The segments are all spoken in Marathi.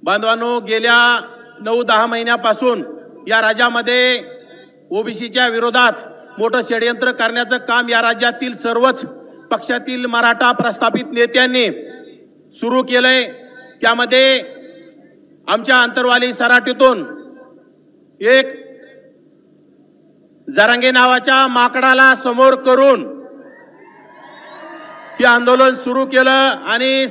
बांधवांनो, गेल्या 9-10 महिन्यापासून या राज्यामध्ये ओबीसीच्या विरोधात मोठं षडयंत्र करण्याचं काम या राज्यातील सर्वच पक्षातील मराठा प्रस्थापित नेत्यांनी सुरू केलंय। त्यामध्ये आमच्या अंतरवाली सराटीतून एक जरांगे नावाच्या माकडाला समोर करून हे आंदोलन सुरू केलं आणि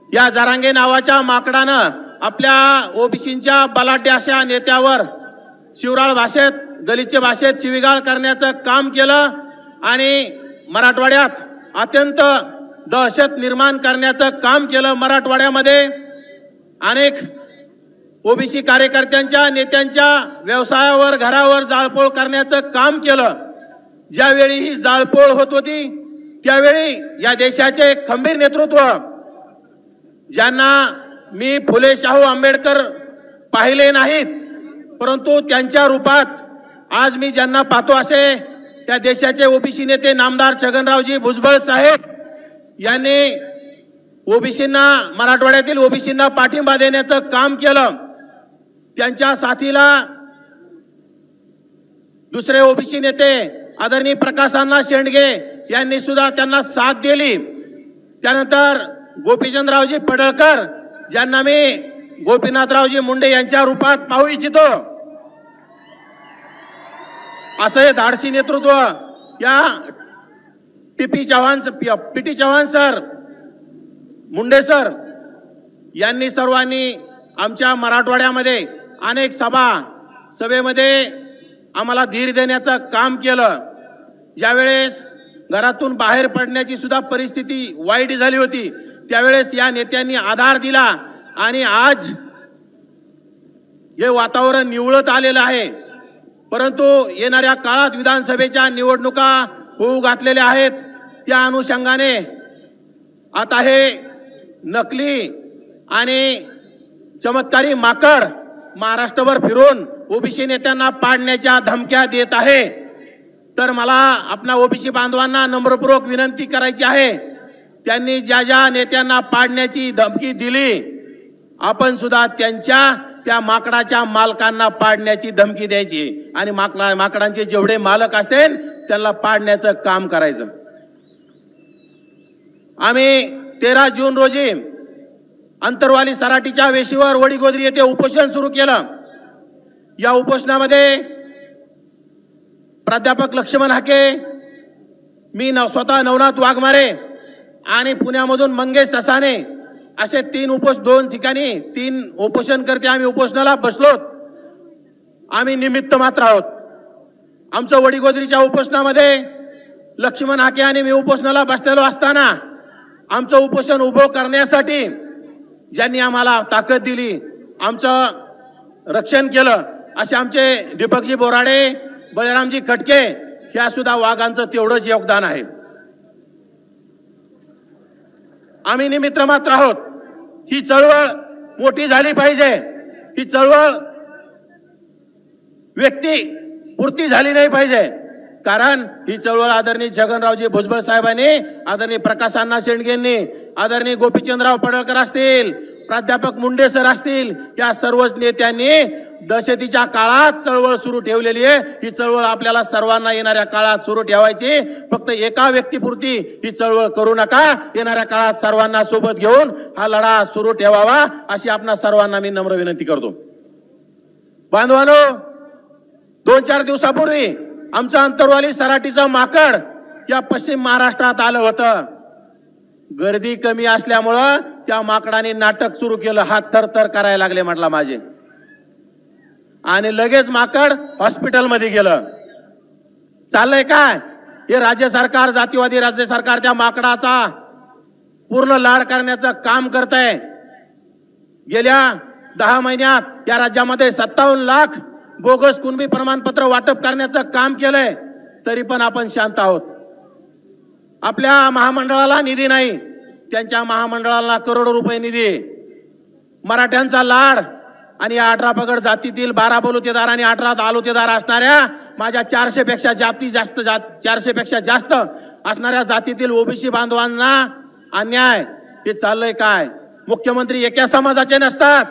या जरांगे नावाच्या माकडानं आपल्या ओबीसींच्या बलाढ्य अशा नेत्यावर शिवराळ भाषेत, गलिच्छ भाषेत शिवीगाळ करण्याचं काम केलं आणि मराठवाड्यात अत्यंत दहशत निर्माण करण्याचं काम केलं। मराठवाड्यामध्ये अनेक ओबीसी कार्यकर्त्यांच्या, नेत्यांच्या व्यवसायावर, घरावर जाळपोळ करण्याचं काम केलं। ज्यावेळी ही जाळपोळ होत होती त्यावेळी या देशाचे खंबीर नेतृत्व, ज्यांना मी फुले शाहू आंबेडकर पाहिले नाहीत परंतु त्यांच्या रूपात आज मी ज्यांना पाहतो असे त्या देशाचे ओबीसी नेते नामदार छगनरावजी भुजबळ साहेब यांनी ओबीसींना, मराठवाड्यातील ओबीसींना पाठिंबा देण्याचं काम केलं। त्यांच्या साथीला दुसरे ओबीसी नेते आदरणीय प्रकाशअण्णा शेंडगे यांनी सुद्धा त्यांना साथ दिली। त्यानंतर गोपीचंदरावजी पडळकर, ज्यांना मी गोपीनाथरावजी मुंडे यांच्या रूपात पाहू इच्छितो, असे धाडसी नेतृत्व या PT Chavan sir, Munde sir यांनी सर्वांनी आमच्या मराठवाड्यामध्ये अनेक सभेमध्ये आम्हाला धीर देण्याचं काम केलं। ज्यावेळेस घरातून बाहेर पडण्याची सुद्धा परिस्थिती वाईट झाली होती त्यावेळेस या नेत्यांनी आधार दिला आणि आज हे वातावरण निवळत आलेलं आहे। परंतु येणाऱ्या काळात विधानसभेच्या निवडणुका होऊ घातलेल्या आहेत। त्या अनुषंगाने आता हे नकली आणि चमत्कारी माकड महाराष्ट्रभर फिरून ओबीसी नेत्यांना पाडण्याच्या धमक्या देत आहे। तर मला आपल्या ओबीसी बांधवांना नम्रपूर्वक विनंती करायची आहे, त्यांनी ज्या ज्या नेत्यांना पाडण्याची धमकी दिली आपण सुद्धा त्या माकडाच्या मालकांना पाडण्याची धमकी द्यायची आणि माकडांचे जेवढे मालक असतील त्यांना पाडण्याचं काम करायचं। आम्ही 13 जून रोजी अंतरवाली सराटीच्या वेशीवर वडीगोद्री येथे उपोषण सुरू केलं। या उपोषणामध्ये प्राध्यापक लक्ष्मण हाके, मी स्वतः नवनाथ वाघमारे आणि पुण्यामधून मंगेश ससाने असे 2 ठिकाणी 3 उपोषणकर्ते आम्ही उपोषणाला बसलोत। आम्ही निमित्त मात्र आहोत। आमचं वडीगोद्रीच्या उपोषणामध्ये लक्ष्मण हाके आणि मी उपोषणाला बसलेलो असताना आमचं उपोषण उभं करण्यासाठी ज्यांनी आम्हाला ताकद दिली, आमचं रक्षण केलं असे आमचे दीपकजी बोराडे, बळीरामजी खटके ह्या सुद्धा वाघांचं तेवढंच योगदान आहे। आम्ही निमित्त मात्र आहोत। ही चळवळ मोठी झाली पाहिजे। ही चळवळ व्यक्ती पुरती झाली नाही पाहिजे, कारण ही चळवळ आदरणीय छगनरावजी भुजबळ साहेबांनी, आदरणीय प्रकाशअण्णा शेंडगेंनी, आदरणीय गोपीचंदराव पडळकर असतील, प्राध्यापक मुंडे सर असतील, या सर्वच नेत्यांनी दहशतीच्या काळात चळवळ सुरू ठेवलेली आहे। ही चळवळ आपल्याला सर्वांना येणाऱ्या काळात सुरू ठेवायची। फक्त एका व्यक्तीपुरती ही चळवळ करू नका। येणाऱ्या काळात सर्वांना सोबत घेऊन हा लढा सुरू ठेवावा अशी आपणा सर्वांना मी नम्र विनंती करतो। बांधवांनो, 2-4 दिवसापूर्वी आमचं अंतरवाली सराटीचं माकड या पश्चिम महाराष्ट्रात आलं होतं। गर्दी कमी असल्यामुळं त्या माकडाने नाटक सुरू केलं, हात थरथर करायला लागले म्हटला माझे, आणि लगेच माकड हॉस्पिटलमध्ये गेलं। चाललंय काय? हे राज्य सरकार, जातीवादी राज्य सरकार त्या माकडाचा पूर्ण लाड करण्याचं काम करतंय। गेल्या 10 महिन्यात या राज्यामध्ये 57 लाख बोगस कुणबी प्रमाणपत्र वाटप करण्याचं काम केलंय, तरी पण आपण शांत आहोत। आपल्या महामंडळाला निधी नाही, त्यांच्या महामंडळाला करोडो रुपये निधी। मराठ्यांचा लाड आणि या 18 पगड जातीतील 12 बलुतेदार आणि 18 तालुतेदार असणाऱ्या माझ्या 400 पेक्षा जास्त असणाऱ्या जातीतील ओबीसी बांधवांना अन्याय हे चाललंय काय? मुख्यमंत्री एका समाजाचे नसतात,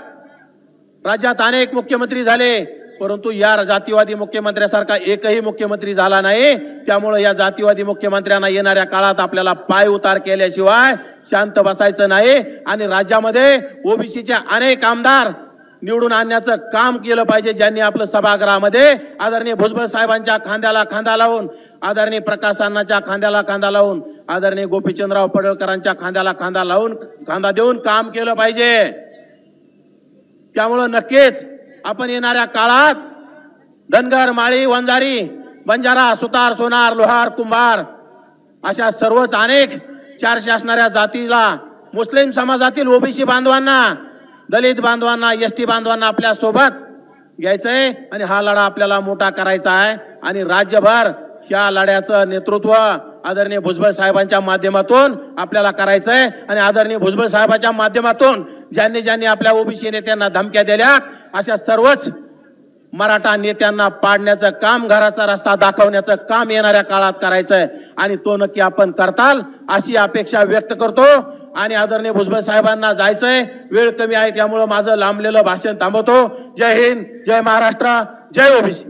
राज्यात अनेक मुख्यमंत्री झाले, परंतु या जातीवादी मुख्यमंत्र्यासारखा एकही मुख्यमंत्री झाला नाही। त्यामुळे या जातीवादी मुख्यमंत्र्यांना येणाऱ्या काळात आपल्याला पाय उतार केल्याशिवाय शांत बसायचं नाही आणि राज्यामध्ये ओबीसीचे अनेक आमदार निवडून आणण्याचं काम केलं पाहिजे, ज्यांनी आपलं सभागृहामध्ये आदरणीय भुजबळ साहेबांच्या खांद्याला खांदा लावून, आदरणीय प्रकाश अण्णांच्या खांद्याला खांदा लावून, आदरणीय गोपीचंदराव पडळकरांच्या खांद्याला खांदा लावून खांदा देऊन काम केलं पाहिजे। त्यामुळं नक्कीच आपण येणाऱ्या काळात धनगर, माळी, वंजारी, बंजारा, सुतार, सोनार, लोहार, कुंभार अशा सर्वच अनेक 400 असणाऱ्या जातीला, मुस्लिम समाजातील ओबीसी बांधवांना, दलित बांधवांना, एसटी बांधवांना आपल्या सोबत घ्यायचंय आणि हा लढा आपल्याला मोठा करायचा आहे आणि राज्यभर या लढ्याचं नेतृत्व आदरणीय भुजबळ साहेबांच्या माध्यमातून आपल्याला करायचंय आणि आदरणीय भुजबळ साहेबांच्या माध्यमातून ज्यांनी आपल्या ओबीसी नेत्यांना धमक्या दिल्या अशा सर्वच मराठा नेत्यांना पाडण्याचं काम, घराचा रस्ता दाखवण्याचं काम येणाऱ्या काळात करायचंय आणि तो नक्की आपण करताल अशी अपेक्षा व्यक्त करतो। आणि आदरणीय भुजबळ साहेबांना जायचंय, वेळ कमी आहे, त्यामुळे माझं लांबलेलं भाषण थांबवतो। जय हिंद, जय महाराष्ट्र, जय ओबीसी।